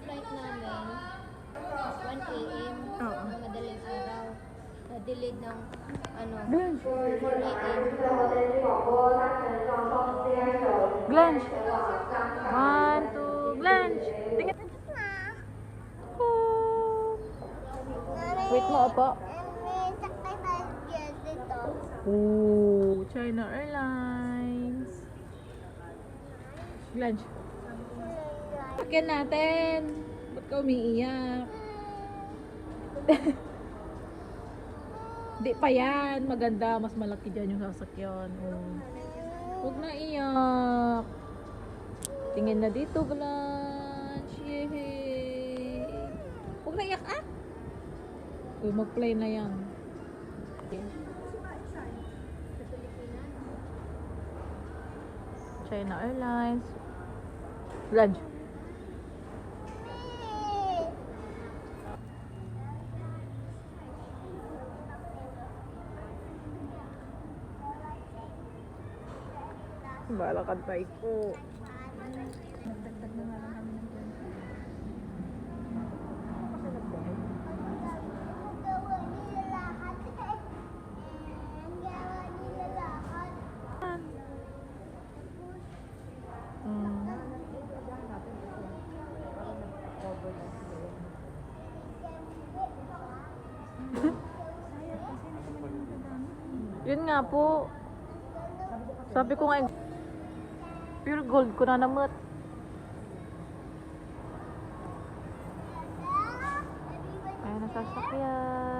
flight namin, 1 a.m. Oo. Madaling araw. Na-delayed ng Glenn. 4 a.m. Glenn. 1, 2, Glenn. Tingin. Oh. Wait mo, opo. Oh, China Airlines. Glenn. Sakyan natin. Ba't ka umiiyak? Di pa yan. Maganda. Mas malaki dyan yung sasakyan. Oh. Huwag na iyak. Tingin na dito, Blanche. Yehey. Huwag na iyak, ah. Uy, mag-play na yan. China Airlines. Blanche. Bala kantay ko. Nagdagdag na nga lang kami ng Yun nga po. Sabi ko nga, pure gold ko na namot. Ayan ang sasakyan.